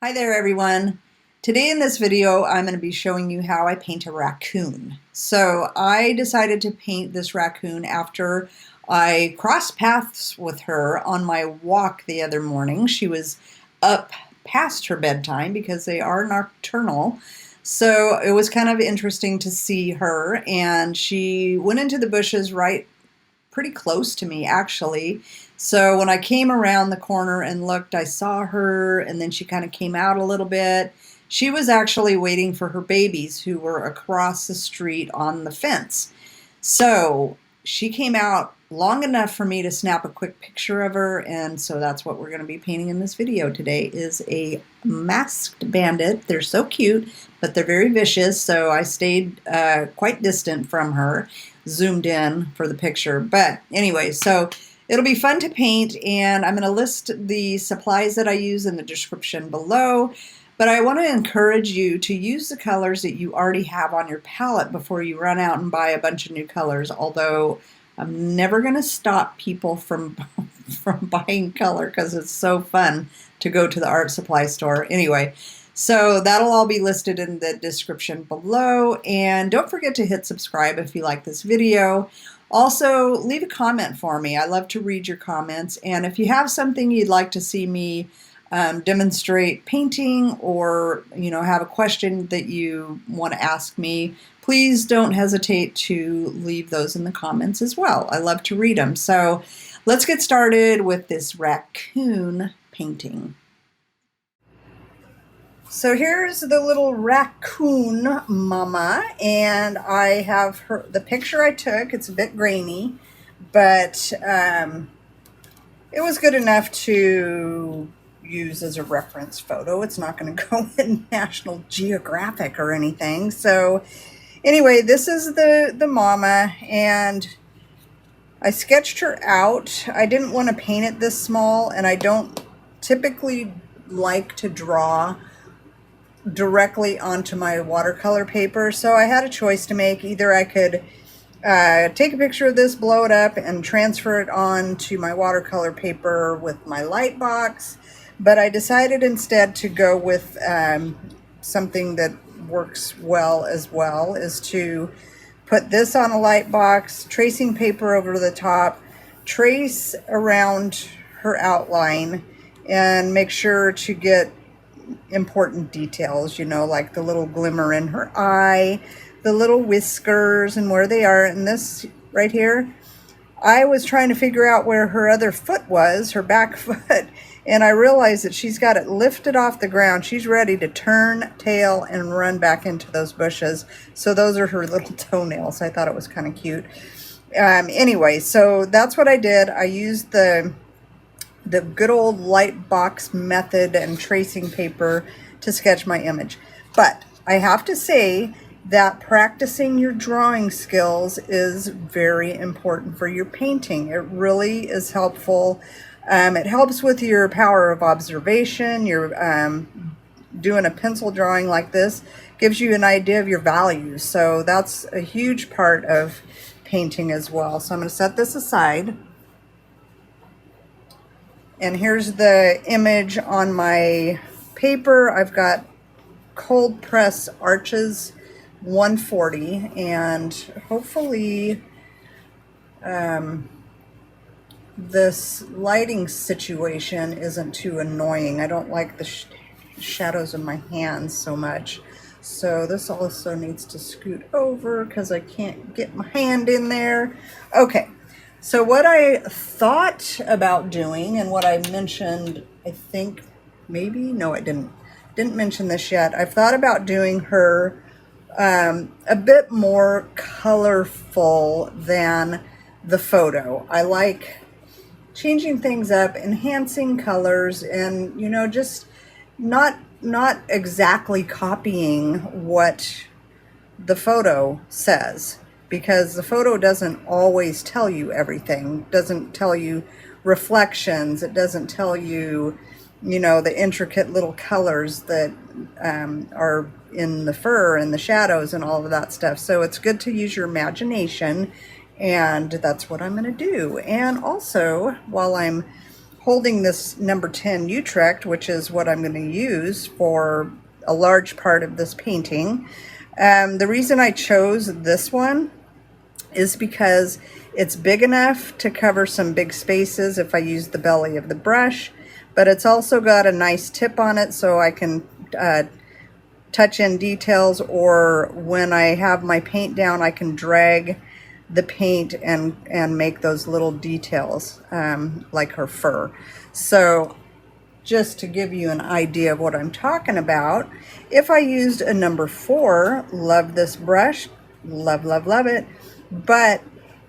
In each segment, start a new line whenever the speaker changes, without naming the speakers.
Hi there everyone. Today in this video I'm going to be showing you how I paint a raccoon. So I decided to paint this raccoon after I crossed paths with her on my walk the other morning. She was up past her bedtime because they are nocturnal. So it was kind of interesting to see her, and she went into the bushes right pretty close to me actually. So when I came around the corner and looked, I saw her, and then she kind of came out a little bit. She was actually waiting for her babies who were across the street on the fence. So she came out long enough for me to snap a quick picture of her, and so that's what we're going to be painting in this video today is a masked bandit. They're so cute, but they're very vicious, so I stayed quite distant from her, zoomed in for the picture. But anyway, so it'll be fun to paint, and I'm going to list the supplies that I use in the description below. But I want to encourage you to use the colors that you already have on your palette before you run out and buy a bunch of new colors, although I'm never going to stop people from buying color because it's so fun to go to the art supply store. Anyway, so that'll all be listed in the description below, and don't forget to hit subscribe if you like this video. Also, leave a comment for me. I love to read your comments, and if you have something you'd like to see me demonstrate painting, or have a question that you want to ask me, please don't hesitate to leave those in the comments as well. I love to read them. So let's get started with this raccoon painting. So here's the little raccoon mama, and I have her, the picture I took. It's a bit grainy, but it was good enough to use as a reference photo. It's not going to go in National Geographic or anything. So anyway, this is the mama, and I sketched her out. I didn't want to paint it this small, and I don't typically like to draw directly onto my watercolor paper, so I had a choice to make. Either I could take a picture of this, blow it up, and transfer it on to my watercolor paper with my light box, but I decided instead to go with something that works well is to put this on a light box, tracing paper over the top, trace around her outline, and make sure to get important details, like the little glimmer in her eye, the little whiskers and where they are. And this right here, I was trying to figure out where her other foot was, her back foot, and I realized that she's got it lifted off the ground. She's ready to turn tail and run back into those bushes. So those are her little toenails. I thought it was kind of cute. Anyway, so that's what I did. I used the good old light box method and tracing paper to sketch my image. But I have to say that practicing your drawing skills is very important for your painting. It really is helpful. It helps with your power of observation. You're doing a pencil drawing like this gives you an idea of your values. So that's a huge part of painting as well. So I'm going to set this aside. And here's the image on my paper. I've got cold press Arches 140, and hopefully this lighting situation isn't too annoying. I don't like the shadows of my hands so much. So this also needs to scoot over because I can't get my hand in there. Okay. So what I thought about doing, and what I mentioned, I think maybe, no, I didn't mention this yet. I've thought about doing her a bit more colorful than the photo. I like changing things up, enhancing colors, and just not exactly copying what the photo says, because the photo doesn't always tell you everything. It doesn't tell you reflections. It doesn't tell you, the intricate little colors that are in the fur and the shadows and all of that stuff. So it's good to use your imagination, and that's what I'm going to do. And also, while I'm holding this number 10 Utrecht, which is what I'm going to use for a large part of this painting. The reason I chose this one is because it's big enough to cover some big spaces if I use the belly of the brush, but it's also got a nice tip on it so I can touch in details, or when I have my paint down, I can drag the paint and make those little details like her fur. So just to give you an idea of what I'm talking about, if I used a number 4, love this brush, love, love, love it, but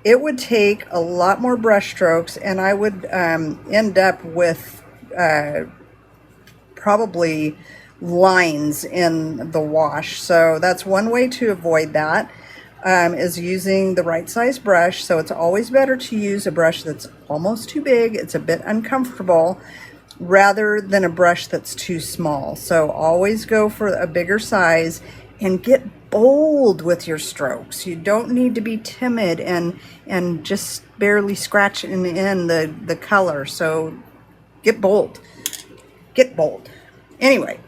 it would take a lot more brush strokes and I would end up with probably lines in the wash. So that's one way to avoid that, is using the right size brush. So it's always better to use a brush that's almost too big, it's a bit uncomfortable, rather than a brush that's too small. So always go for a bigger size and get bold with your strokes. You don't need to be timid and just barely scratch in the color. So get bold. Get bold. Anyway,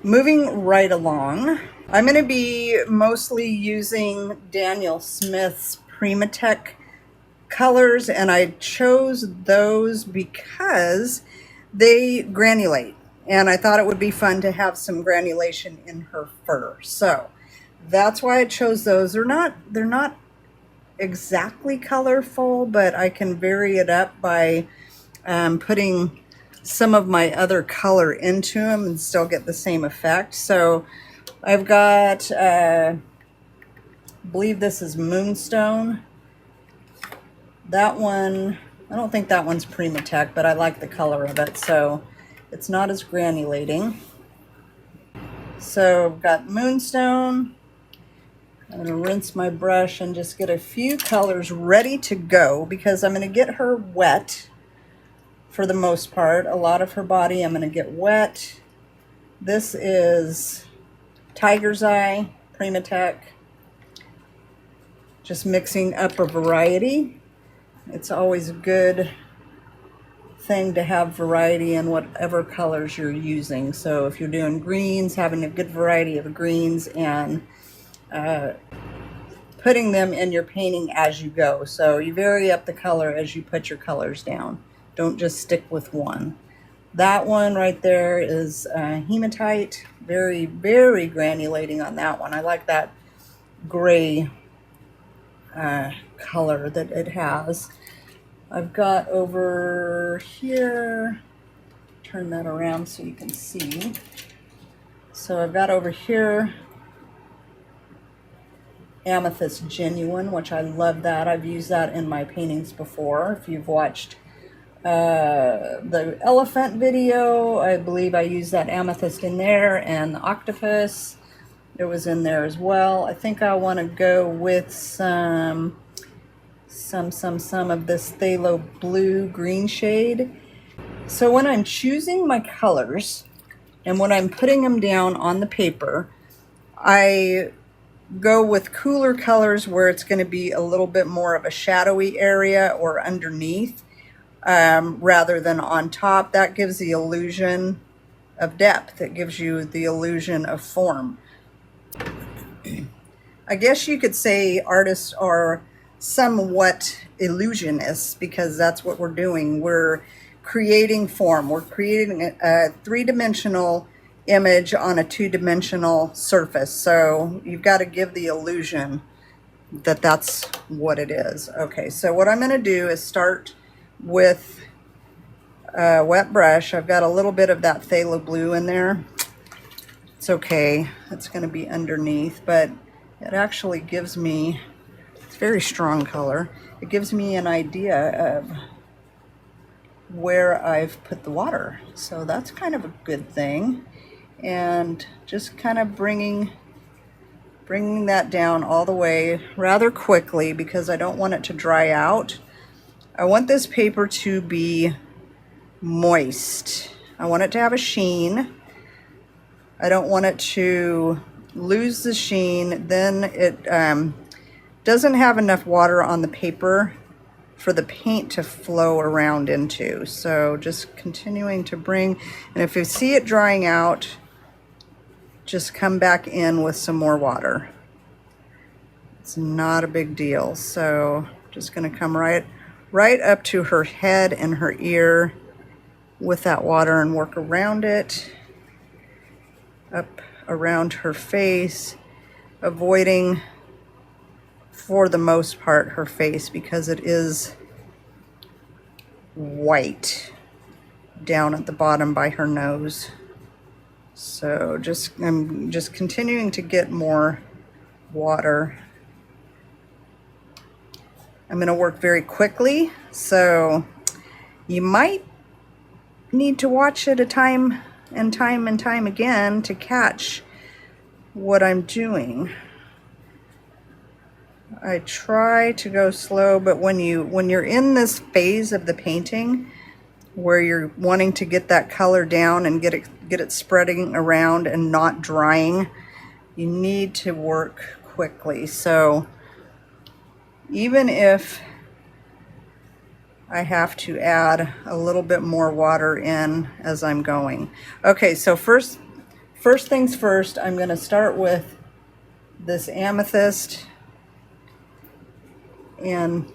moving right along, I'm going to be mostly using Daniel Smith's Primatek colors, and I chose those because they granulate, and I thought it would be fun to have some granulation in her fur. So that's why I chose those. They're not exactly colorful, but I can vary it up by putting some of my other color into them and still get the same effect. So I've got, I believe this is Moonstone. That one, I don't think that one's Primatek, but I like the color of it, so it's not as granulating. So I've got Moonstone. I'm going to rinse my brush and just get a few colors ready to go, because I'm going to get her wet for the most part. A lot of her body I'm going to get wet. This is Tiger's Eye, Primatek. Just mixing up a variety. It's always a good thing to have variety in whatever colors you're using. So if you're doing greens, having a good variety of greens and putting them in your painting as you go. So you vary up the color as you put your colors down. Don't just stick with one. That one right there is Hematite. Very, very granulating on that one. I like that gray color that it has. I've got over here, turn that around so you can see. So I've got over here Amethyst Genuine, which I love that. I've used that in my paintings before. If you've watched the elephant video, I believe I used that amethyst in there, and the octopus, it was in there as well. I think I want to go with some of this phthalo blue green shade. So when I'm choosing my colors and when I'm putting them down on the paper, I go with cooler colors where it's going to be a little bit more of a shadowy area or underneath, rather than on top. That gives the illusion of depth. It gives you the illusion of form. I guess you could say artists are somewhat illusionists, because that's what we're doing. We're creating form. We're creating a three-dimensional image on a two-dimensional surface. So you've got to give the illusion that that's what it is. Okay, so what I'm going to do is start with a wet brush. I've got a little bit of that phthalo blue in there. It's okay. It's going to be underneath, but it actually gives me, it's a very strong color. It gives me an idea of where I've put the water. So that's kind of a good thing. And just kind of bringing that down all the way rather quickly, because I don't want it to dry out. I want this paper to be moist. I want it to have a sheen. I don't want it to lose the sheen. Then it doesn't have enough water on the paper for the paint to flow around into. So just continuing to bring, and if you see it drying out, just come back in with some more water. It's not a big deal. So just gonna come right up to her head and her ear with that water and work around it, up around her face, avoiding for the most part her face because it is white down at the bottom by her nose. So I'm just continuing to get more water. I'm going to work very quickly, so you might need to watch it time and time again to catch what I'm doing. I try to go slow, but when you're in this phase of the painting where you're wanting to get that color down and get it spreading around and not drying, you need to work quickly. So even if I have to add a little bit more water in as I'm going. Okay, so first things first, I'm going to start with this Amethyst and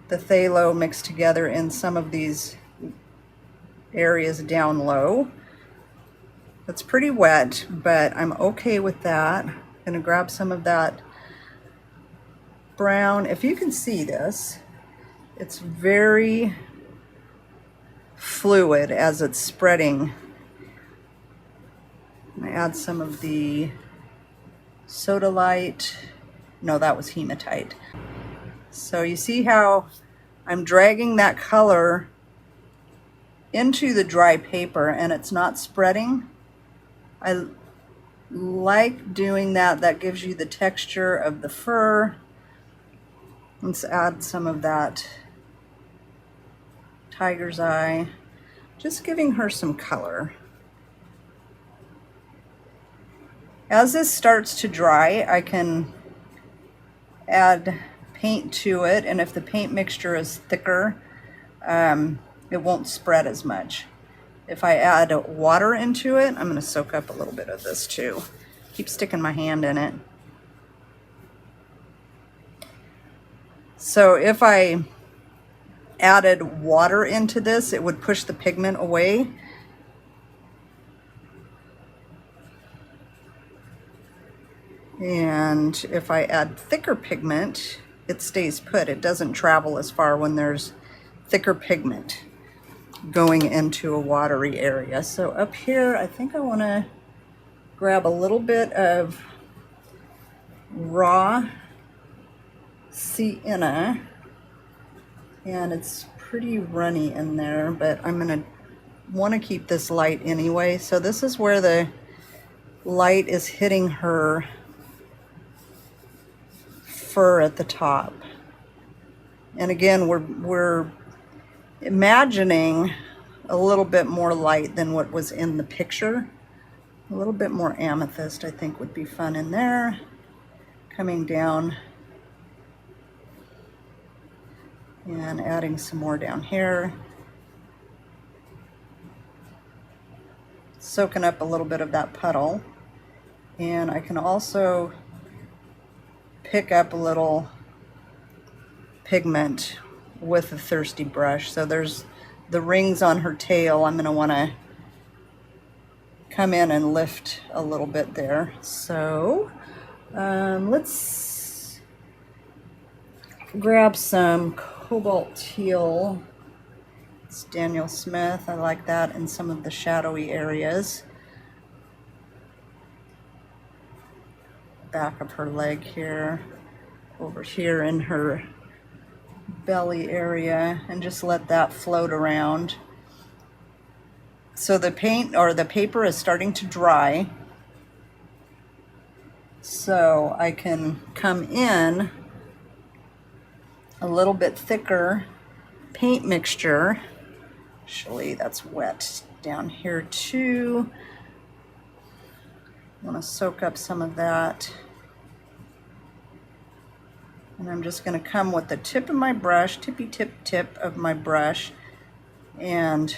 the Phthlo mixed together in some of these areas down low. It's pretty wet, but I'm okay with that. I'm going to grab some of that brown. If you can see this, it's very fluid as it's spreading. I add some of the Sodalite. No, that was Hematite. So you see how I'm dragging that color into the dry paper and it's not spreading? I like doing that. That gives you the texture of the fur. Let's add some of that tiger's eye, just giving her some color. As this starts to dry, I can add paint to it, and if the paint mixture is thicker, it won't spread as much. If I add water into it, I'm going to soak up a little bit of this too. Keep sticking my hand in it. So if I added water into this, it would push the pigment away. And if I add thicker pigment, it stays put. It doesn't travel as far when there's thicker pigment going into a watery area. So up here, I think I want to grab a little bit of raw Sienna, and it's pretty runny in there, but I'm going to want to keep this light anyway. So this is where the light is hitting her fur at the top. And again, we're imagining a little bit more light than what was in the picture. A little bit more amethyst, I think, would be fun in there. Coming down and adding some more down here. Soaking up a little bit of that puddle. And I can also pick up a little pigment with a thirsty brush. So there's the rings on her tail. I'm going to want to come in and lift a little bit there. So let's grab some Cobalt Teal. It's Daniel Smith. I like that in some of the shadowy areas. Back of her leg here, over here in her belly area, and just let that float around. So the paint or the paper is starting to dry, so I can come in a little bit thicker paint mixture. Actually, that's wet down here too. I want to soak up some of that. And I'm just going to come with the tip of my brush, tippy tip of my brush, and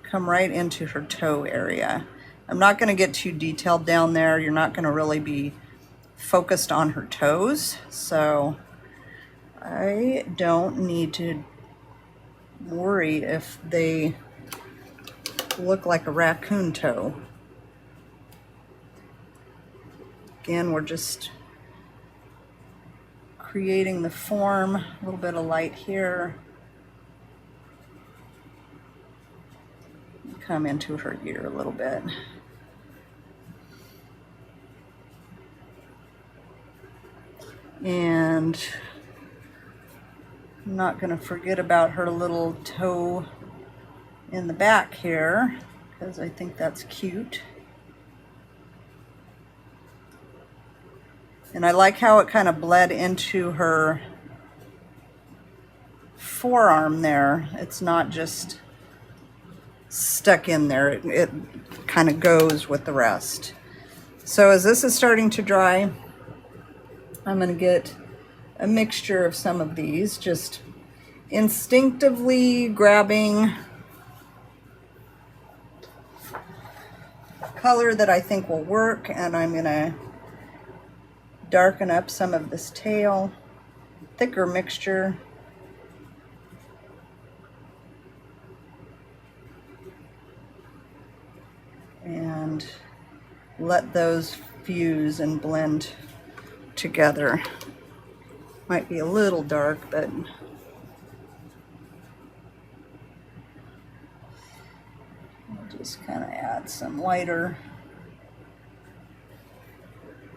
come right into her toe area. I'm not going to get too detailed down there. You're not going to really be focused on her toes, so I don't need to worry if they look like a raccoon toe. Again, we're just creating the form, a little bit of light here. Come into her ear a little bit. And I'm not going to forget about her little toe in the back here, because I think that's cute. And I like how it kind of bled into her forearm there. It's not just stuck in there. It kind of goes with the rest. So as this is starting to dry, I'm going to get a mixture of some of these, just instinctively grabbing color that I think will work, and I'm going to darken up some of this tail, thicker mixture. And let those fuse and blend together. Might be a little dark, but I'll just kind of add some lighter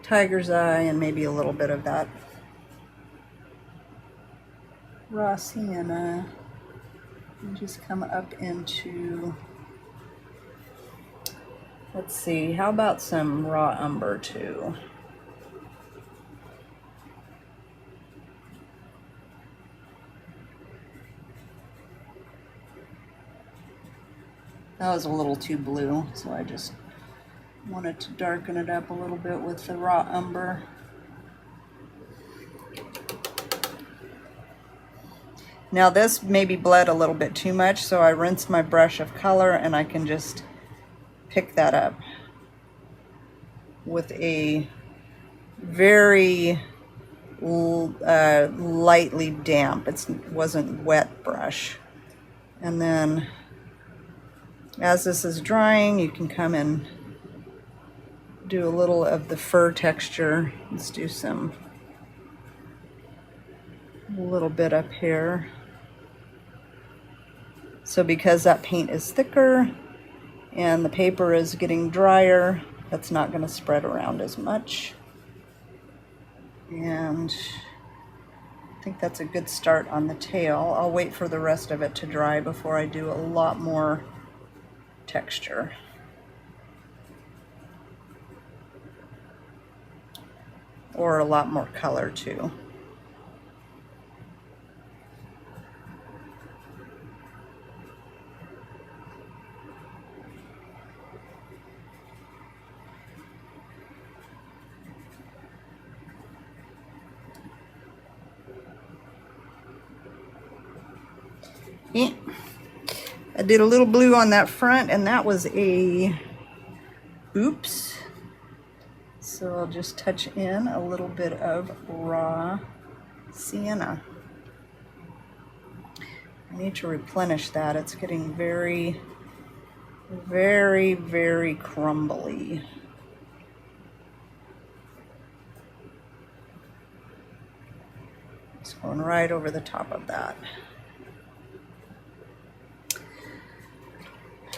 tiger's eye and maybe a little bit of that raw sienna, and just come up into, let's see, how about some raw umber too? That was a little too blue, so I just wanted to darken it up a little bit with the raw umber. Now this maybe bled a little bit too much, so I rinsed my brush of color and I can just pick that up with a very lightly damp, it wasn't wet brush. And then as this is drying, you can come and do a little of the fur texture. Let's do a little bit up here. So because that paint is thicker and the paper is getting drier, that's not going to spread around as much. And I think that's a good start on the tail. I'll wait for the rest of it to dry before I do a lot more texture. Or a lot more color too. Yeah. I did a little blue on that front, and that was a oops. So I'll just touch in a little bit of raw sienna. I need to replenish that. It's getting very, very, very crumbly. Just going right over the top of that.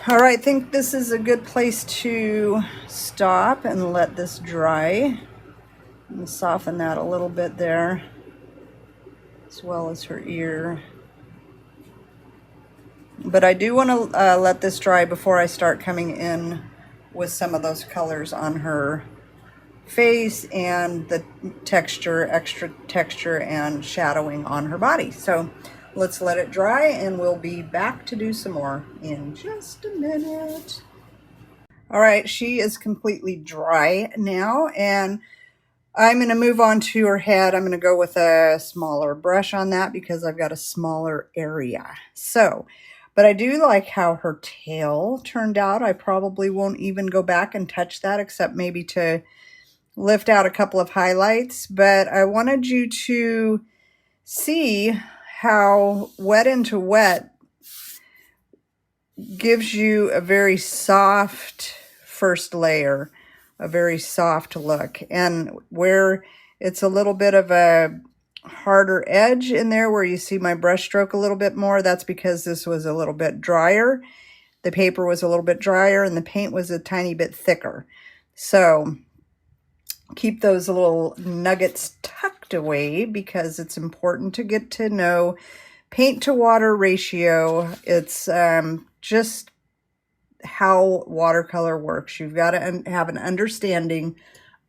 All right, I think this is a good place to stop and let this dry. And soften that a little bit there, as well as her ear. But I do want to let this dry before I start coming in with some of those colors on her face and the texture, extra texture and shadowing on her body. So let's let it dry and we'll be back to do some more in just a minute. All right, she is completely dry now, and I'm going to move on to her head. I'm going to go with a smaller brush on that because I've got a smaller area. So, but I do like how her tail turned out. I probably won't even go back and touch that except maybe to lift out a couple of highlights. But I wanted you to see how wet into wet gives you a very soft first layer, a very soft look. And where it's a little bit of a harder edge in there where you see my brush stroke a little bit more, that's because this was a little bit drier. The paper was a little bit drier and the paint was a tiny bit thicker. So keep those little nuggets tucked away because it's important to get to know paint to water ratio. It's just how watercolor works. You've got to have an understanding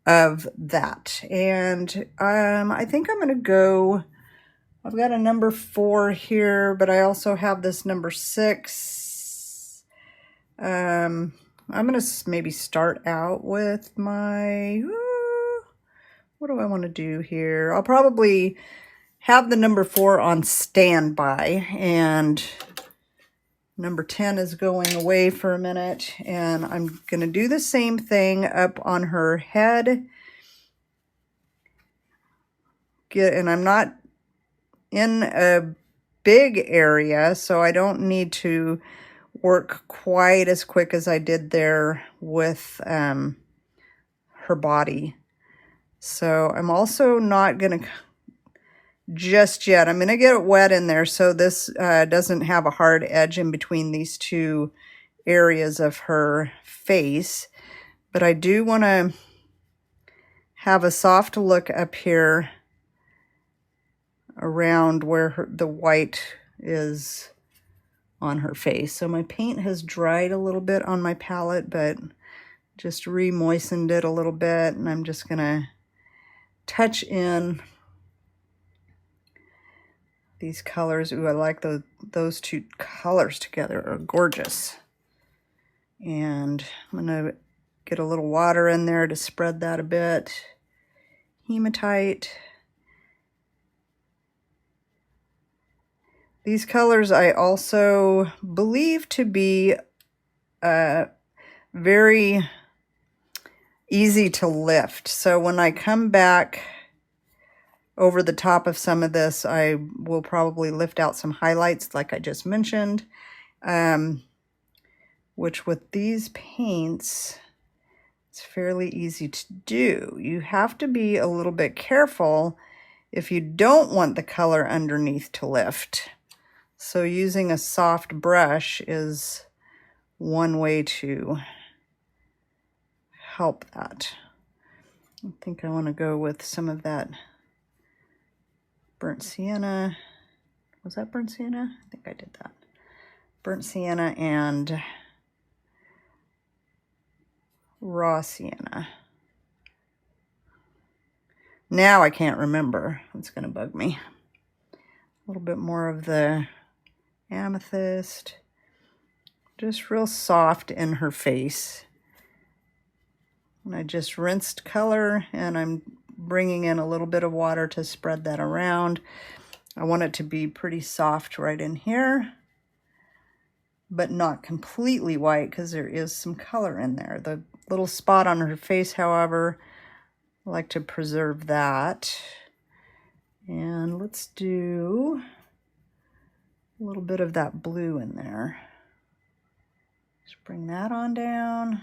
of that. And I think I'm going to go, I've got a number 4 here, but I also have this number 6. I'm going to maybe start out with my, what do I want to do here? I'll probably have the number 4 on standby, and number 10 is going away for a minute, and I'm going to do the same thing up on her head. And I'm not in a big area, so I don't need to work quite as quick as I did there with her body. So I'm also not going to just yet. I'm going to get it wet in there so this doesn't have a hard edge in between these two areas of her face. But I do want to have a soft look up here around where the white is on her face. So my paint has dried a little bit on my palette, but just re-moistened it a little bit, and I'm just going to touch in these colors. Ooh, I like those two colors together are gorgeous. And I'm going to get a little water in there to spread that a bit. Hematite. These colors I also believe to be very easy to lift. So when I come back over the top of some of this, I will probably lift out some highlights like I just mentioned, which with these paints, it's fairly easy to do. You have to be a little bit careful if you don't want the color underneath to lift. So using a soft brush is one way to help that. I think I want to go with some of that burnt sienna. Was that burnt sienna? I think I did that. Burnt sienna and raw sienna. Now I can't remember. It's going to bug me. A little bit more of the amethyst. Just real soft in her face. And I just rinsed color, and I'm bringing in a little bit of water to spread that around. I want it to be pretty soft right in here, but not completely white because there is some color in there. The little spot on her face, however, I like to preserve that. And let's do a little bit of that blue in there. Just bring that on down,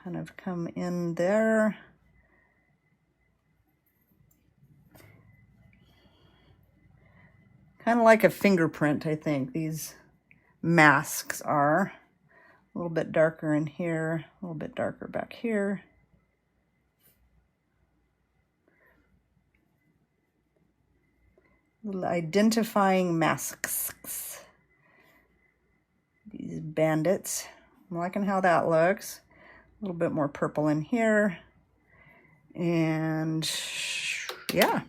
kind of come in there. Kind of like a fingerprint, I think, these masks are. A little bit darker in here, a little bit darker back here. Little identifying masks. These bandits. I'm liking how that looks. A little bit more purple in here. And yeah.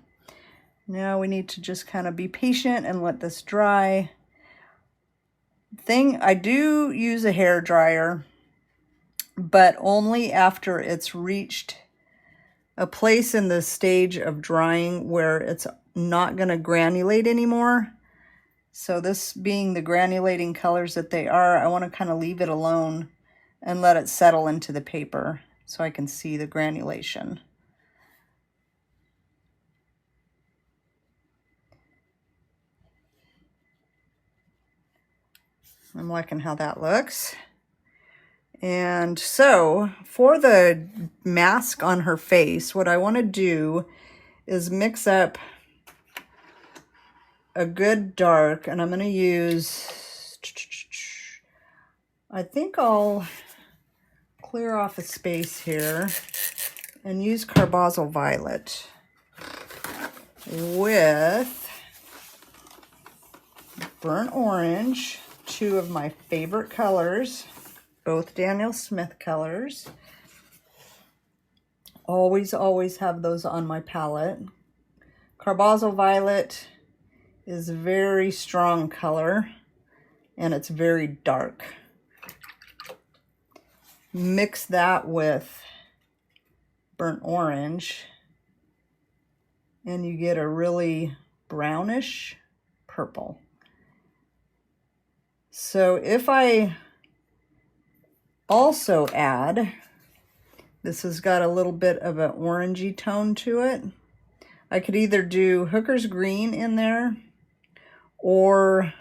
Now we need to just kind of be patient and let this dry. I do use a hair dryer, but only after it's reached a place in the stage of drying where it's not going to granulate anymore. So this being the granulating colors that they are, I want to kind of leave it alone and let it settle into the paper so I can see the granulation. I'm liking how that looks. And so for the mask on her face, what I want to do is mix up a good dark, and I'm going to use, I think I'll clear off a space here and use Carbazole Violet with Burnt Orange, two of my favorite colors, both Daniel Smith colors. Always, always have those on my palette. Carbazole Violet is a very strong color and it's very dark. Mix that with Burnt Orange and you get a really brownish purple. So if I also add, this has got a little bit of an orangey tone to it. I could either do Hooker's Green in there or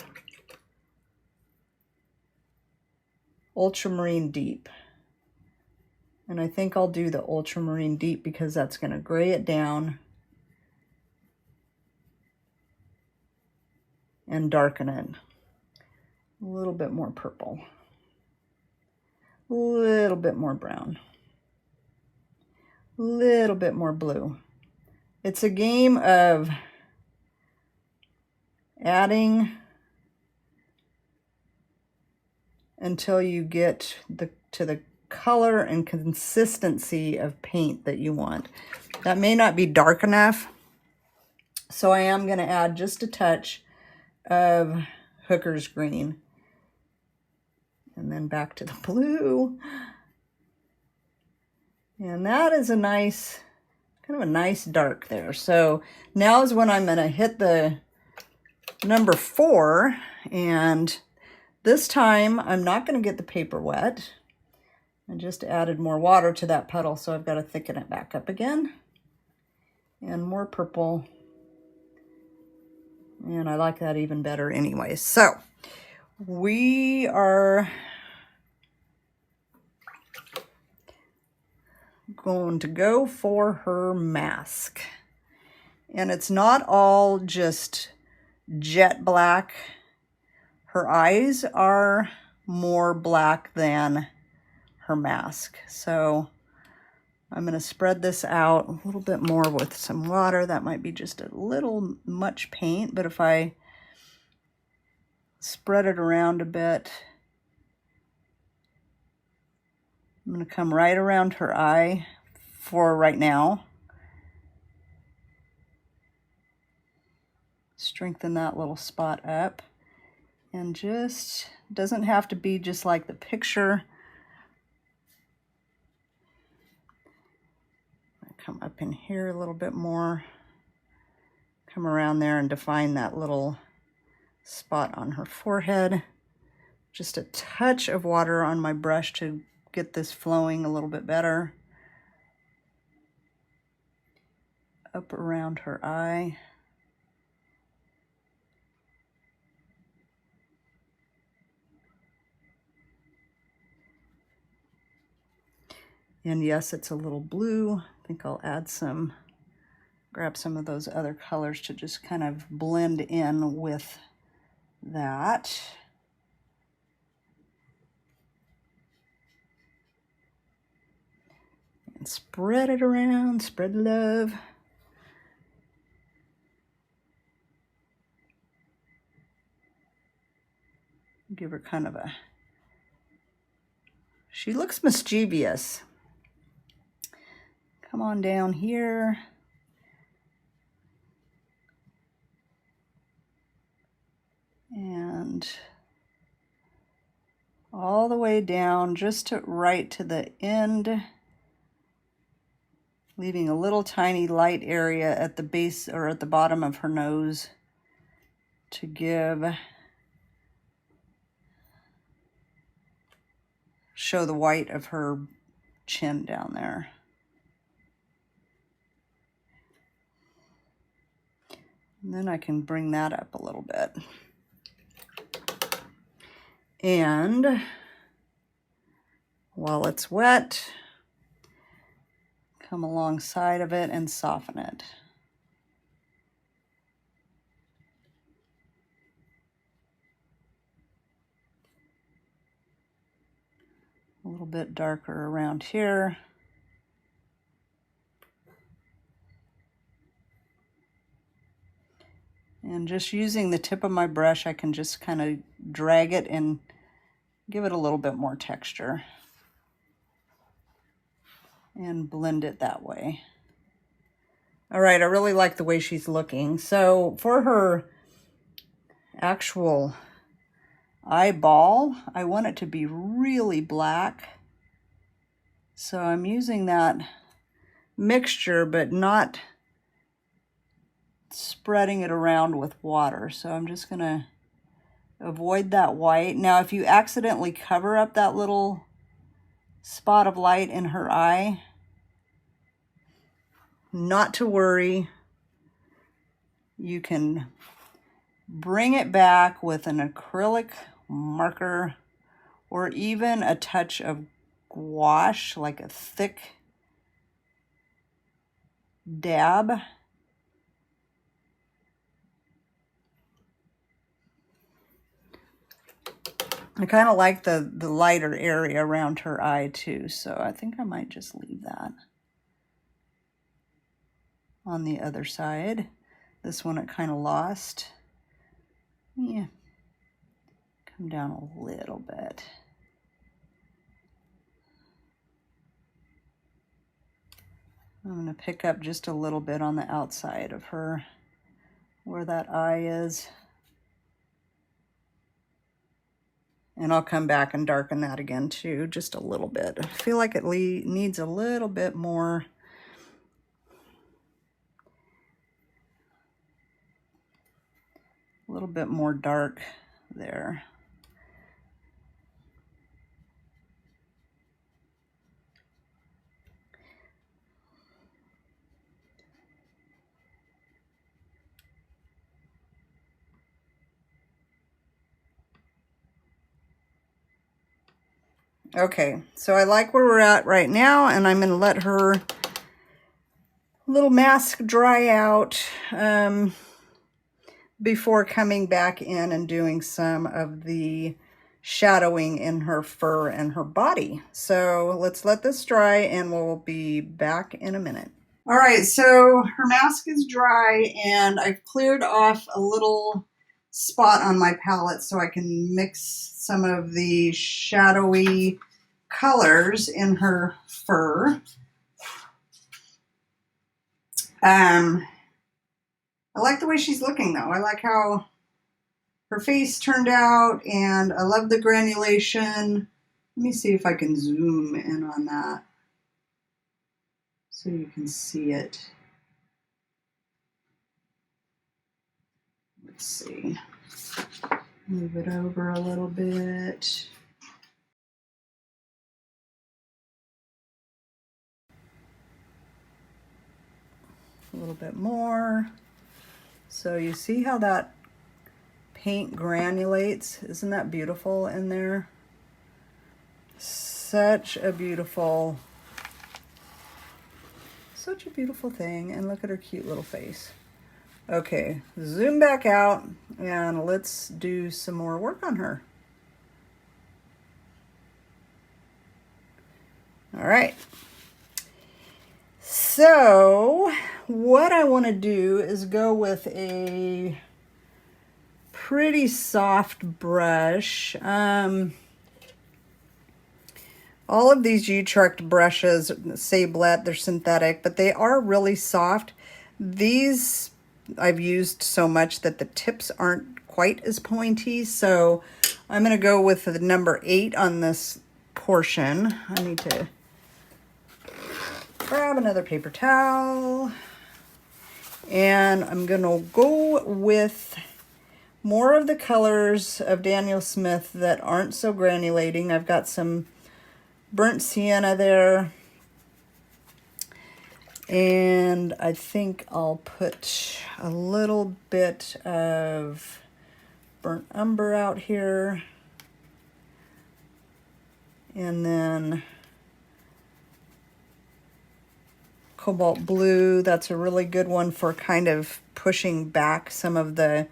Ultramarine Deep. And I think I'll do the Ultramarine Deep because that's going to gray it down and darken it. A little bit more purple. A little bit more brown. A little bit more blue. It's a game of adding until you get to the color and consistency of paint that you want. That may not be dark enough, so I am going to add just a touch of Hooker's Green. And then back to the blue. And that is a nice, kind of a nice dark there. So now is when I'm going to hit the number 4. And this time I'm not going to get the paper wet. I just added more water to that puddle, so I've got to thicken it back up again. And more purple. And I like that even better anyway. So we are going to go for her mask. And it's not all just jet black. Her eyes are more black than her mask. So I'm going to spread this out a little bit more with some water. That might be just a little much paint, but if I spread it around a bit, I'm going to come right around her eye for right now. Strengthen that little spot up. And just, doesn't have to be just like the picture. Come up in here a little bit more. Come around there and define that little spot on her forehead. Just a touch of water on my brush to get this flowing a little bit better. Up around her eye. And yes, it's a little blue. I think I'll add some, grab some of those other colors to just kind of blend in with that. And spread it around, spread love. Give her kind of a, she looks mischievous. Come on down here. And all the way down just to right to the end leaving a little tiny light area at the base or at the bottom of her nose to show the white of her chin down there. And then I can bring that up a little bit. And while it's wet, come alongside of it and soften it. A little bit darker around here. And just using the tip of my brush, I can just kind of drag it and give it a little bit more texture. And blend it that way. All right, I really like the way she's looking. So for her actual eyeball, I want it to be really black. So I'm using that mixture, but not spreading it around with water. So I'm just gonna avoid that white. Now, if you accidentally cover up that little spot of light in her eye, not to worry. You can bring it back with an acrylic marker or even a touch of gouache, like a thick dab. I kind of like the lighter area around her eye too, so I think I might just leave that. On the other side, this one it kind of lost. Yeah, come down a little bit. I'm going to pick up just a little bit on the outside of her, where that eye is. And I'll come back and darken that again too, just a little bit. I feel like it needs a little bit more dark there. Okay, so I like where we're at right now, and I'm going to let her little mask dry out before coming back in and doing some of the shadowing in her fur and her body. So let's let this dry and we'll be back in a minute. All right, so her mask is dry and I've cleared off a little spot on my palette so I can mix some of the shadowy colors in her fur. I like the way she's looking though. I like how her face turned out and I love the granulation. Let me see if I can zoom in on that so you can see it. Let's see. Move it over a little bit. A little bit more. So you see how that paint granulates? Isn't that beautiful in there? Such a beautiful thing. And look at her cute little face. Okay, zoom back out and let's do some more work on her. All right. So what I want to do is go with a pretty soft brush. All of these Utrecht brushes, Sablette, they're synthetic, but they are really soft. These I've used so much that the tips aren't quite as pointy, so I'm going to go with the number 8 on this portion. I need to grab another paper towel, and I'm gonna go with more of the colors of Daniel Smith that aren't so granulating. I've got some burnt sienna there, and I think I'll put a little bit of burnt umber out here, and then cobalt blue. That's a really good one for kind of pushing back some of the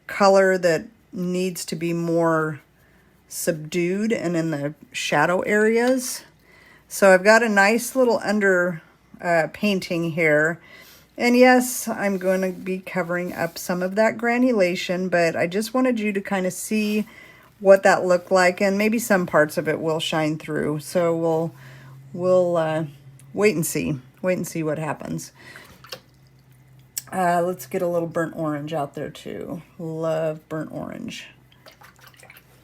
color that needs to be more subdued and in the shadow areas. So I've got a nice little under painting here. And yes, I'm going to be covering up some of that granulation, but I just wanted you to kind of see what that looked like, and maybe some parts of it will shine through. So we'll wait and see. Wait and see what happens. Let's get a little burnt orange out there too. Love burnt orange.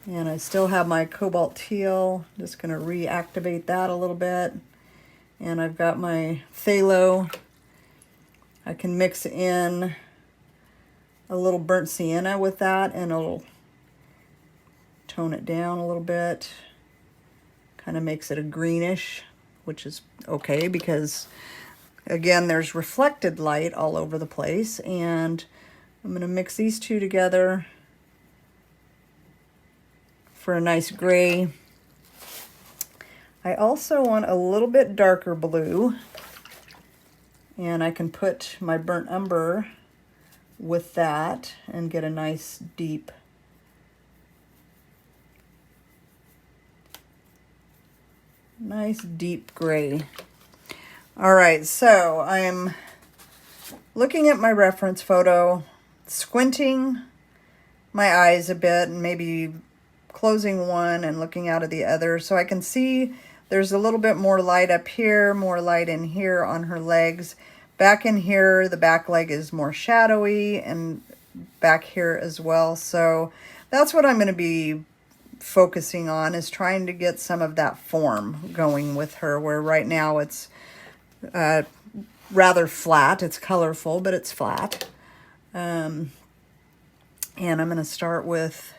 And I still have my cobalt teal. Just going to reactivate that a little bit. And I've got my phthalo. I can mix in a little burnt sienna with that, and it'll tone it down a little bit. Kind of makes it a greenish, which is okay because, again, there's reflected light all over the place. And I'm going to mix these two together for a nice gray. I also want a little bit darker blue, and I can put my burnt umber with that and get a nice deep gray. All right, so I'm looking at my reference photo, squinting my eyes a bit and maybe closing one and looking out of the other, so I can see there's a little bit more light up here, more light in here on her legs. Back in here, the back leg is more shadowy, and back here as well. So that's what I'm going to be focusing on, is trying to get some of that form going with her, where right now it's rather flat. It's colorful, but it's flat. And I'm going to start with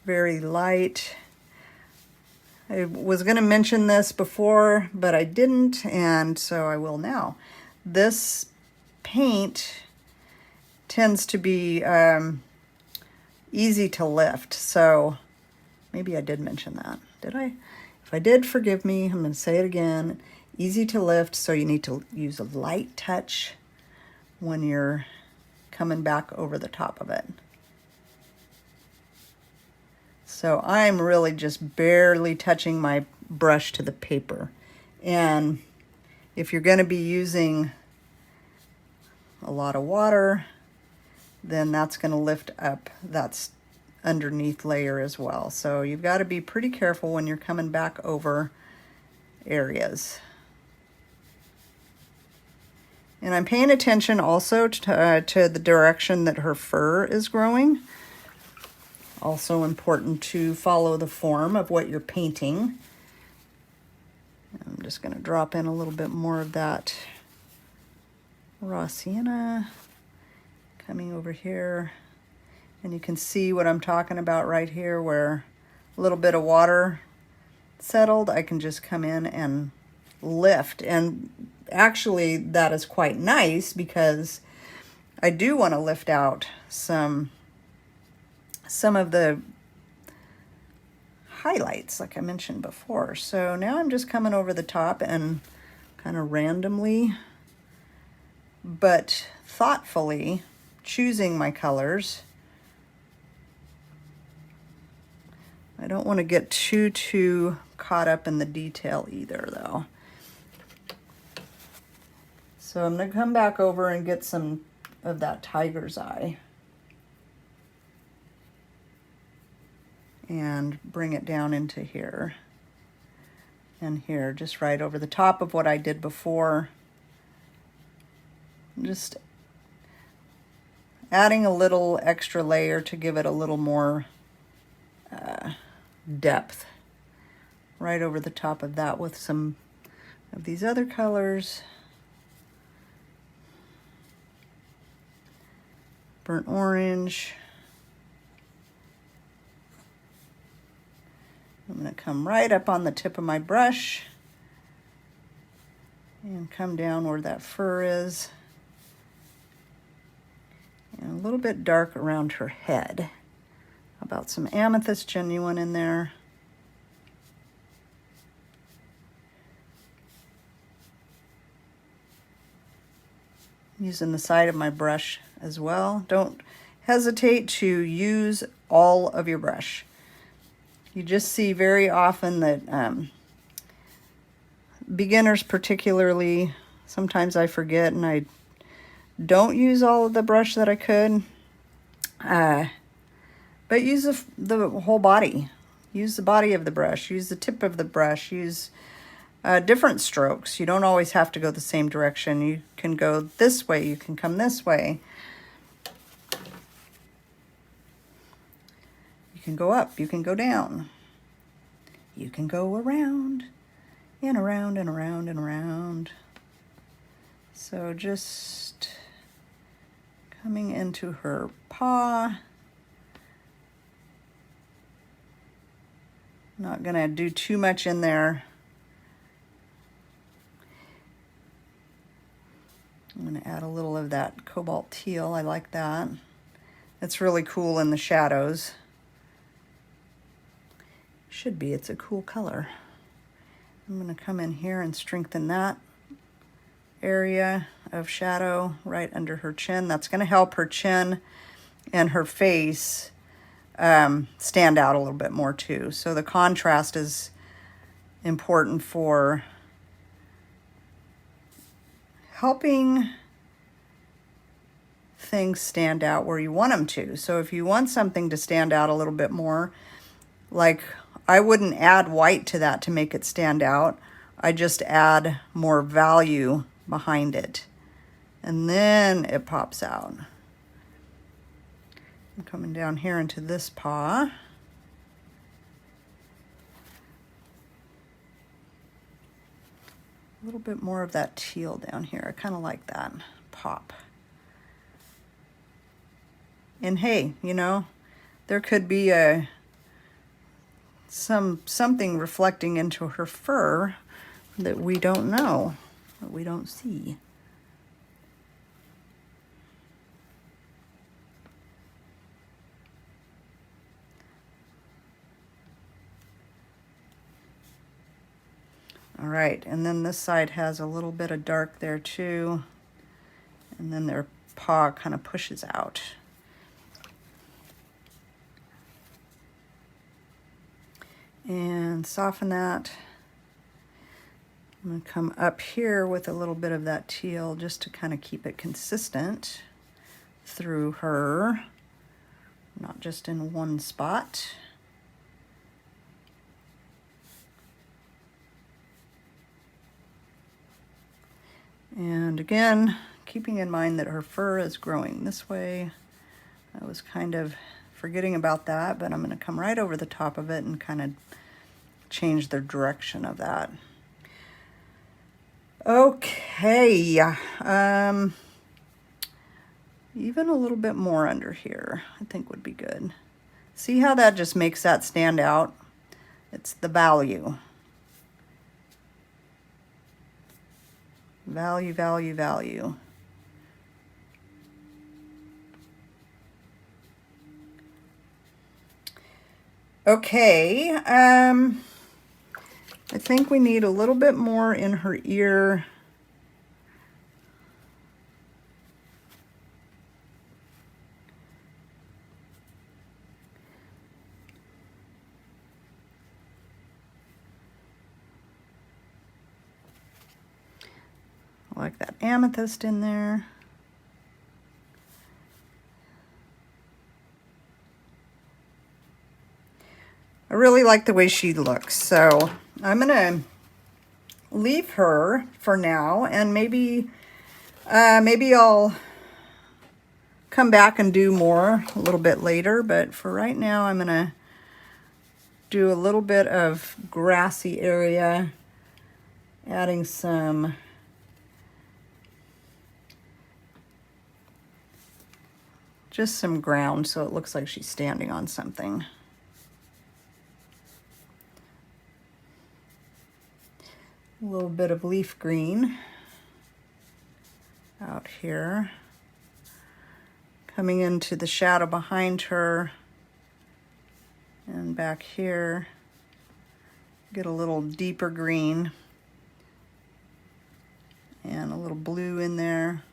very light. I was going to mention this before, but I didn't, and so I will now. This paint tends to be easy to lift, so maybe I did mention that. Did I? If I did, forgive me. I'm going to say it again. Easy to lift, so you need to use a light touch when you're coming back over the top of it. So I'm really just barely touching my brush to the paper. And if you're going to be using a lot of water, then that's going to lift up that underneath layer as well. So you've got to be pretty careful when you're coming back over areas. And I'm paying attention also to the direction that her fur is growing. Also important to follow the form of what you're painting. I'm just going to drop in a little bit more of that raw sienna coming over here. And you can see what I'm talking about right here, where a little bit of water settled. I can just come in and lift. And actually that is quite nice, because I do want to lift out some of the highlights, like I mentioned before. So now I'm just coming over the top and kind of randomly but thoughtfully choosing my colors. I don't want to get too caught up in the detail either, though. So I'm going to come back over and get some of that tiger's eye and bring it down into here and here, just right over the top of what I did before. Just adding a little extra layer to give it a little more depth right over the top of that with some of these other colors. Burnt orange. I'm going to come right up on the tip of my brush and come down where that fur is. And a little bit dark around her head. About some Amethyst Genuine in there. Using the side of my brush as well. Don't hesitate to use all of your brush. You just see very often that beginners particularly, sometimes I forget and I don't use all of the brush that I could. But use the whole body. Use the body of the brush. Use the tip of the brush. Use different strokes. You don't always have to go the same direction. You can go this way. You can come this way. You can go up. You can go down. You can go around and around and around and around. So just coming into her paw. Not gonna do too much in there. I'm gonna add a little of that Cobalt Teal. I like that. It's really cool in the shadows. Should be, it's a cool color. I'm gonna come in here and strengthen that area of shadow right under her chin. That's gonna help her chin and her face stand out a little bit more too. So the contrast is important for helping things stand out where you want them to. So if you want something to stand out a little bit more, like I wouldn't add white to that to make it stand out. I just add more value behind it. And then it pops out. I'm coming down here into this paw. A little bit more of that teal down here. I kind of like that pop. And hey, you know, there could be something reflecting into her fur that we don't know, that we don't see. All right, and then this side has a little bit of dark there too. And then their paw kind of pushes out. And soften that. I'm gonna come up here with a little bit of that teal just to kind of keep it consistent through her, not just in one spot. And again, keeping in mind that her fur is growing this way. I was kind of forgetting about that, but I'm going to come right over the top of it and kind of change the direction of that. Okay, even a little bit more under here, I think would be good. See how that just makes that stand out? It's the value. Value, value, value. Okay, I think we need a little bit more in her ear. I like that amethyst in there. I really like the way she looks, so I'm gonna leave her for now, and maybe I'll come back and do more a little bit later, but for right now I'm gonna do a little bit of grassy area adding some just some ground so it looks like she's standing on something. A little bit of leaf green out here, coming into the shadow behind her, and back here get a little deeper green and a little blue in there.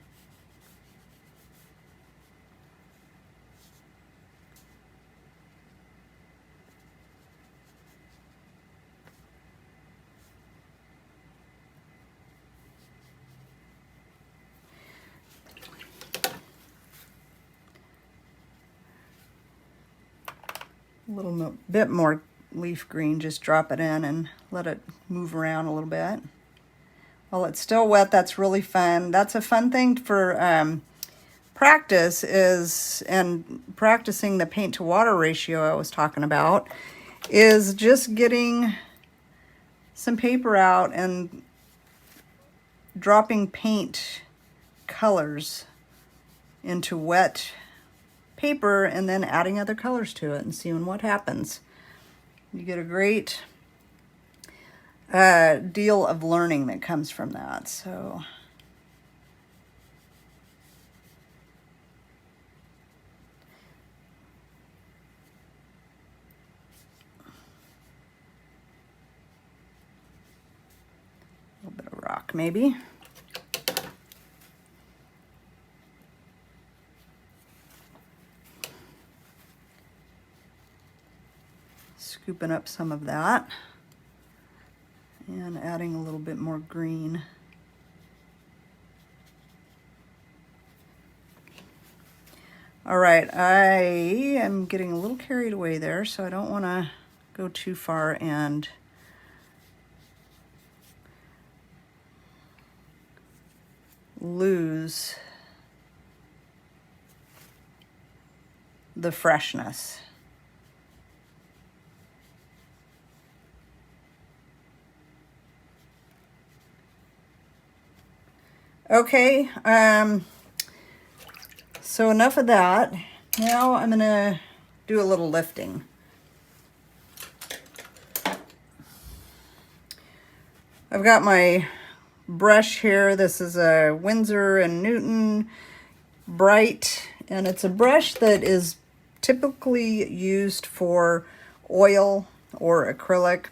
A little bit more leaf green, just drop it in and let it move around a little bit. While it's still wet, that's really fun. That's a fun thing for practice and practicing the paint to water ratio I was talking about, is just getting some paper out and dropping paint colors into wet paper and then adding other colors to it and seeing what happens. You get a great deal of learning that comes from that. So a little bit of rock maybe. Scooping up some of that and adding a little bit more green. All right, I am getting a little carried away there, so I don't want to go too far and lose the freshness. Okay, so enough of that. Now I'm gonna do a little lifting. I've got my brush here. This is a Winsor and Newton Bright, and it's a brush that is typically used for oil or acrylic.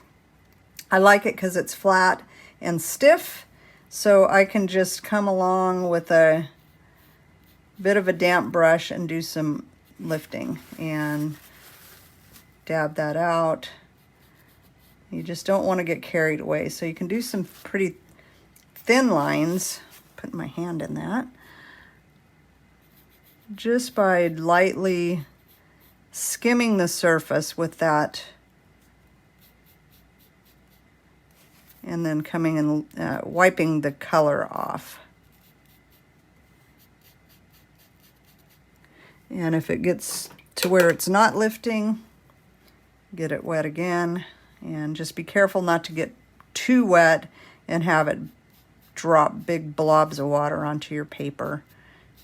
I like it because it's flat and stiff. So I can just come along with a bit of a damp brush and do some lifting and dab that out. You just don't want to get carried away. So you can do some pretty thin lines, putting my hand in that, just by lightly skimming the surface with that, and then coming and wiping the color off. And if it gets to where it's not lifting, get it wet again, and just be careful not to get too wet and have it drop big blobs of water onto your paper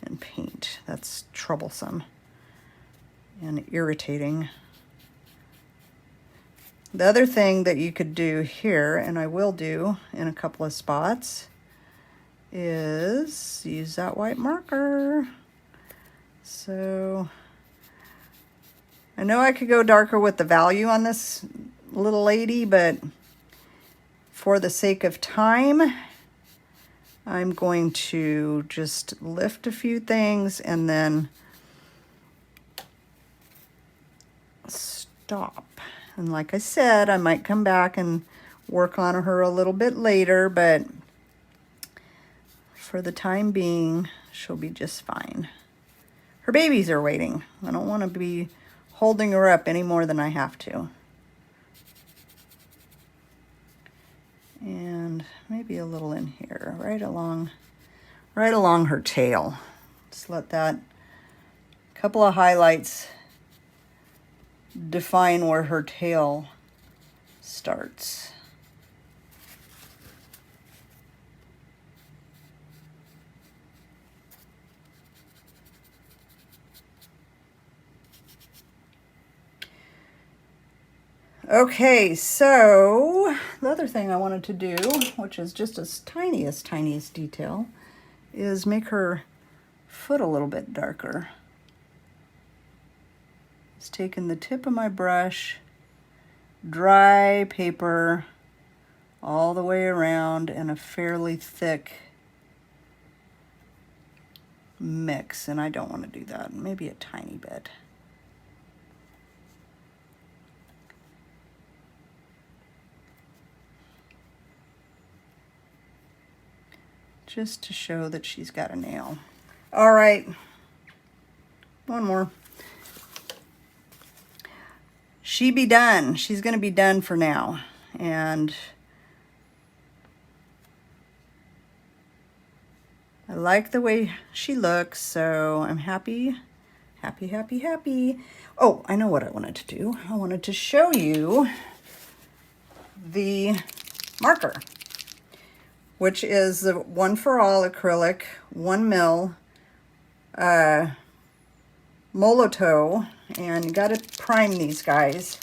and paint. That's troublesome and irritating. The other thing that you could do here, and I will do in a couple of spots, is use that white marker. So I know I could go darker with the value on this little lady, but for the sake of time, I'm going to just lift a few things and then stop. And like I said, I might come back and work on her a little bit later, but for the time being, she'll be just fine. Her babies are waiting. I don't want to be holding her up any more than I have to. And maybe a little in here, right along her tail. Just let that couple of highlights define where her tail starts. Okay, so the other thing I wanted to do, which is just as tiniest detail, is make her foot a little bit darker. Just taking the tip of my brush, dry paper, all the way around in a fairly thick mix, and I don't want to do that, maybe a tiny bit. Just to show that she's got a nail. All right, one more. She be done. She's gonna be done for now. And I like the way she looks, so I'm happy. Oh, I know what I wanted to do. I wanted to show you the marker, which is the One for All acrylic 1 mil Molotow, and you got to prime these guys.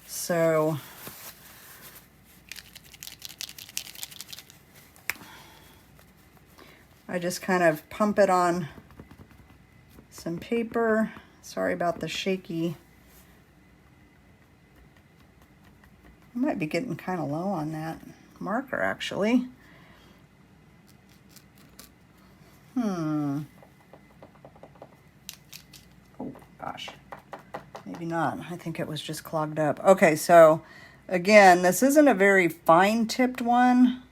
So I just kind of pump it on some paper. Sorry about the shaky. I might be getting kind of low on that marker, actually. Oh gosh, maybe not. I think it was just clogged up. Okay, so again, this isn't a very fine tipped one,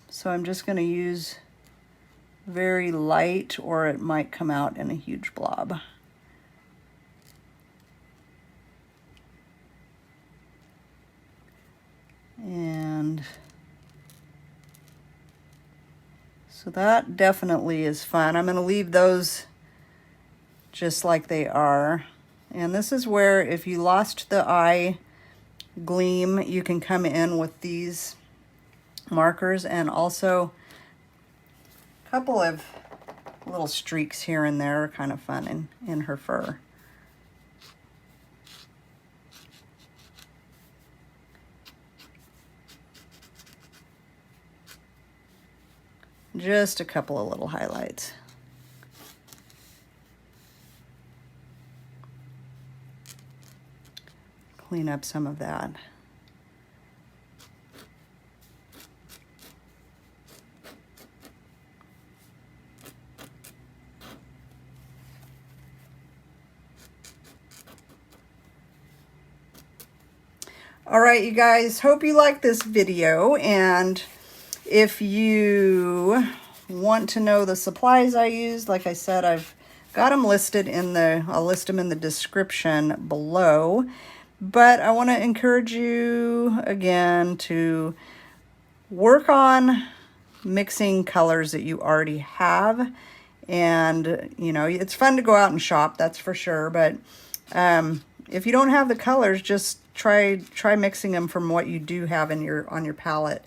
so I'm just going to use very light, or it might come out in a huge blob. And so that definitely is fun. I'm going to leave those just like they are. And this is where, if you lost the eye gleam, you can come in with these markers, and also a couple of little streaks here and there are kind of fun in her fur. Just a couple of little highlights. Clean up some of that. All right, you guys, hope you like this video, and if you want to know the supplies I used, like I said, I've got them listed I'll list them in the description below. But I want to encourage you again to work on mixing colors that you already have. And, you know, it's fun to go out and shop, that's for sure. But if you don't have the colors, just try mixing them from what you do have on your palette.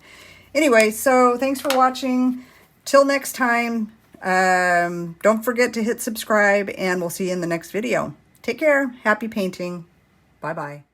Anyway, so thanks for watching. Till next time, don't forget to hit subscribe, and we'll see you in the next video. Take care. Happy painting. Bye-bye.